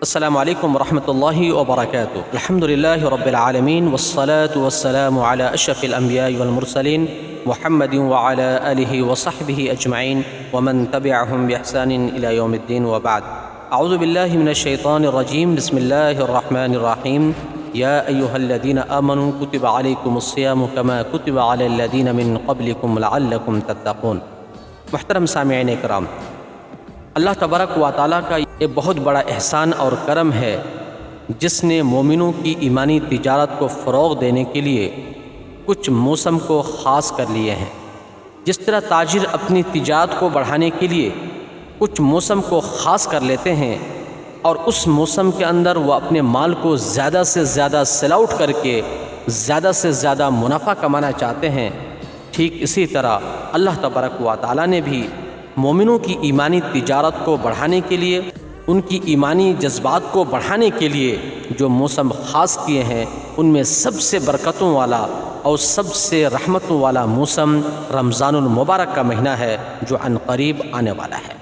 السلام علیکم ورحمۃ اللہ وبرکاتہ۔ الحمد للہ رب العالمین والصلاة والسلام علی اشرف الانبیاء والمرسلین محمد وعلی آلہ وصحبہ اجمعین ومن تبعہم باحسان الی یوم الدین وبعد۔ اعوذ باللہ من الشیطان الرجیم، بسم اللہ الرحمن الرحیم۔ یا ایہا الذین آمنوا کتب علیکم الصیام کما کتب علی الذین من قبلکم لعلکم تتقون۔ محترم سامعین کرام، اللہ تبارک و تعالیٰ کا یہ بہت بڑا احسان اور کرم ہے جس نے مومنوں کی ایمانی تجارت کو فروغ دینے کے لیے کچھ موسم کو خاص کر لیے ہیں۔ جس طرح تاجر اپنی تجارت کو بڑھانے کے لیے کچھ موسم کو خاص کر لیتے ہیں اور اس موسم کے اندر وہ اپنے مال کو زیادہ سے زیادہ سیل آؤٹ کر کے زیادہ سے زیادہ منافع کمانا چاہتے ہیں، ٹھیک اسی طرح اللہ تبارک و تعالیٰ نے بھی مومنوں کی ایمانی تجارت کو بڑھانے کے لیے، ان کی ایمانی جذبات کو بڑھانے کے لیے جو موسم خاص کیے ہیں، ان میں سب سے برکتوں والا اور سب سے رحمتوں والا موسم رمضان المبارک کا مہینہ ہے جو عن قریب آنے والا ہے۔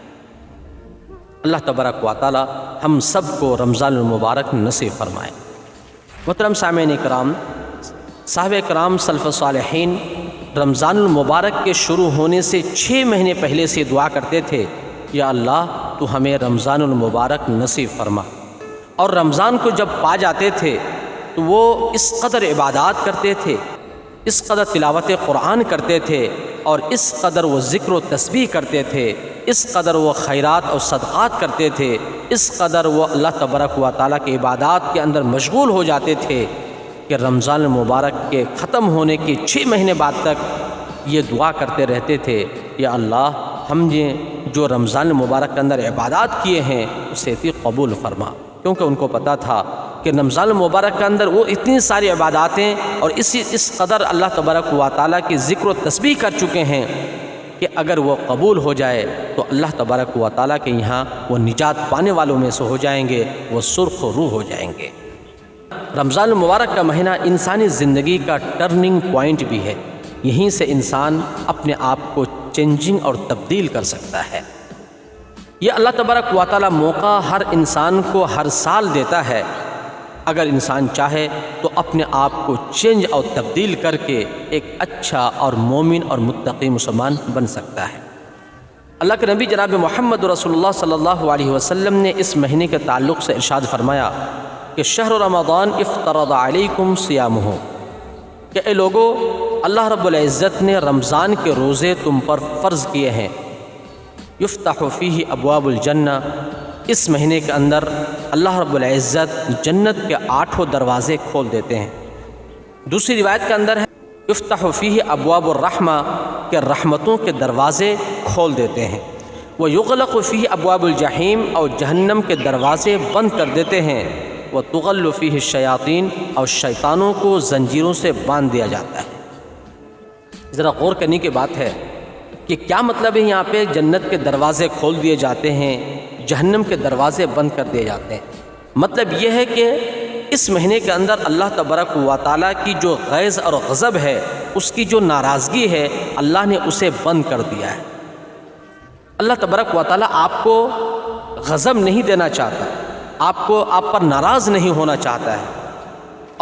اللہ تبارک و تعالی ہم سب کو رمضان المبارک نصیب فرمائے۔ محترم سامعین کرام، صحابہ کرام سلف صالحین رمضان المبارک کے شروع ہونے سے 6 مہینے پہلے سے دعا کرتے تھے، یا اللہ تو ہمیں رمضان المبارک نصیب فرما۔ اور رمضان کو جب پا جاتے تھے تو وہ اس قدر عبادات کرتے تھے، اس قدر تلاوت قرآن کرتے تھے، اور اس قدر وہ ذکر و تسبیح کرتے تھے، اس قدر وہ خیرات اور صدقات کرتے تھے، اس قدر وہ اللہ تبارک و تعالیٰ کی عبادات کے اندر مشغول ہو جاتے تھے کہ رمضان المبارک کے ختم ہونے کے 6 مہینے بعد تک یہ دعا کرتے رہتے تھے، یا اللہ ہم نے جو رمضان المبارک کے اندر عبادات کیے ہیں اسے قبول فرما۔ کیونکہ ان کو پتہ تھا کہ رمضان المبارک کے اندر وہ اتنی ساری عباداتیں اور اس قدر اللہ تبارک و تعالیٰ کی ذکر و تسبیح کر چکے ہیں کہ اگر وہ قبول ہو جائے تو اللہ تبارک و تعالیٰ کے یہاں وہ نجات پانے والوں میں سے ہو جائیں گے، وہ سرخ روح ہو جائیں گے۔ رمضان المبارک کا مہینہ انسانی زندگی کا ٹرننگ پوائنٹ بھی ہے، یہیں سے انسان اپنے آپ کو چینجنگ اور تبدیل کر سکتا ہے۔ یہ اللہ تبارک و تعالیٰ موقع ہر انسان کو ہر سال دیتا ہے، اگر انسان چاہے تو اپنے آپ کو چینج اور تبدیل کر کے ایک اچھا اور مومن اور متقی مسلمان بن سکتا ہے۔ اللہ کے نبی جناب محمد رسول اللہ صلی اللہ علیہ وسلم نے اس مہینے کے تعلق سے ارشاد فرمایا کہ شہر رمضان افترض علیکم صیامہ، کہ اے لوگو اللہ رب العزت نے رمضان کے روزے تم پر فرض کیے ہیں۔ یفتح فیہ ابواب الجنہ، اس مہینے کے اندر اللہ رب العزت جنت کے 8 دروازے کھول دیتے ہیں۔ دوسری روایت کے اندر ہے یفتح فیہ ابواب الرحمہ، کہ رحمتوں کے دروازے کھول دیتے ہیں۔ ویغلق فیہ ابواب الجحیم، اور جہنم کے دروازے بند کر دیتے ہیں۔ وتغل فیہ الشیاطین، اور شیطانوں کو زنجیروں سے باندھ دیا جاتا ہے۔ ذرا غور کرنے کی بات ہے کہ کیا مطلب ہے یہاں پہ جنت کے دروازے کھول دیے جاتے ہیں، جہنم کے دروازے بند کر دیے جاتے ہیں؟ مطلب یہ ہے کہ اس مہینے کے اندر اللہ تبارک و تعالیٰ کی جو غیظ اور غضب ہے، اس کی جو ناراضگی ہے، اللہ نے اسے بند کر دیا ہے۔ اللہ تبارک و تعالیٰ آپ کو غضب نہیں دینا چاہتا، آپ پر ناراض نہیں ہونا چاہتا ہے،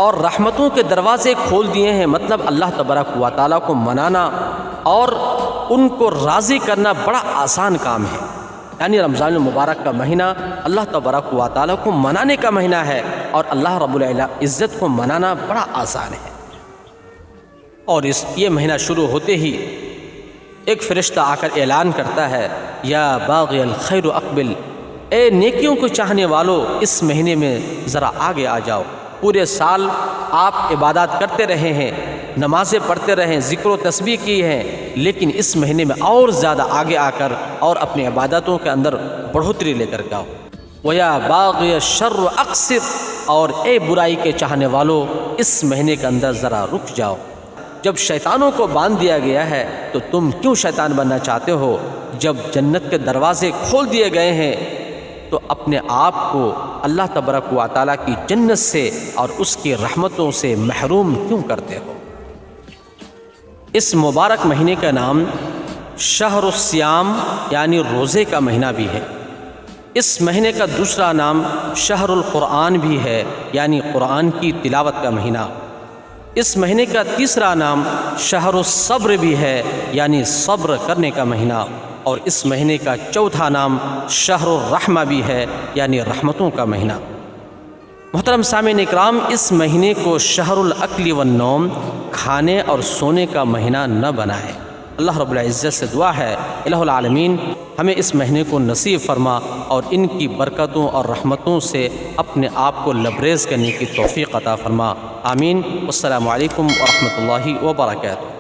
اور رحمتوں کے دروازے کھول دیے ہیں۔ مطلب اللہ تبارک و تعالیٰ کو منانا اور ان کو راضی کرنا بڑا آسان کام ہے۔ یعنی رمضان المبارک کا مہینہ اللہ تبارک و تعالیٰ کو منانے کا مہینہ ہے، اور اللہ رب العزت کو منانا بڑا آسان ہے۔ اور یہ مہینہ شروع ہوتے ہی ایک فرشتہ آ کر اعلان کرتا ہے، یا باغی الخیر اقبل، اے نیکیوں کو چاہنے والو اس مہینے میں ذرا آگے آ جاؤ۔ پورے سال آپ عبادات کرتے رہے ہیں، نمازیں پڑھتے رہے ہیں، ذکر و تسبیح کی ہیں، لیکن اس مہینے میں اور زیادہ آگے آ کر اور اپنی عبادتوں کے اندر بڑھوتری لے کر جاؤ۔ وَيَا بَاغِيَ الشَّرِّ أَقْصِرْ، اور اے برائی کے چاہنے والو اس مہینے کے اندر ذرا رک جاؤ۔ جب شیطانوں کو باندھ دیا گیا ہے تو تم کیوں شیطان بننا چاہتے ہو؟ جب جنت کے دروازے کھول دیے گئے ہیں تو اپنے آپ کو اللہ تبارک و تعالیٰ کی جنت سے اور اس کی رحمتوں سے محروم کیوں کرتے ہو؟ اس مبارک مہینے کا نام شہر الصیام یعنی روزے کا مہینہ بھی ہے۔ اس مہینے کا دوسرا نام شہر القرآن بھی ہے، یعنی قرآن کی تلاوت کا مہینہ۔ اس مہینے کا تیسرا نام شہر الصبر بھی ہے، یعنی صبر کرنے کا مہینہ۔ اور اس مہینے کا چوتھا نام شہر الرحمہ بھی ہے، یعنی رحمتوں کا مہینہ۔ محترم سامعین اکرام، اس مہینے کو شہر الاکل والنوم، کھانے اور سونے کا مہینہ نہ بنائیں۔ اللہ رب العزت سے دعا ہے الہ العالمین ہمیں اس مہینے کو نصیب فرما اور ان کی برکتوں اور رحمتوں سے اپنے آپ کو لبریز کرنے کی توفیق عطا فرما۔ آمین۔ والسلام علیکم ورحمۃ اللہ وبرکاتہ۔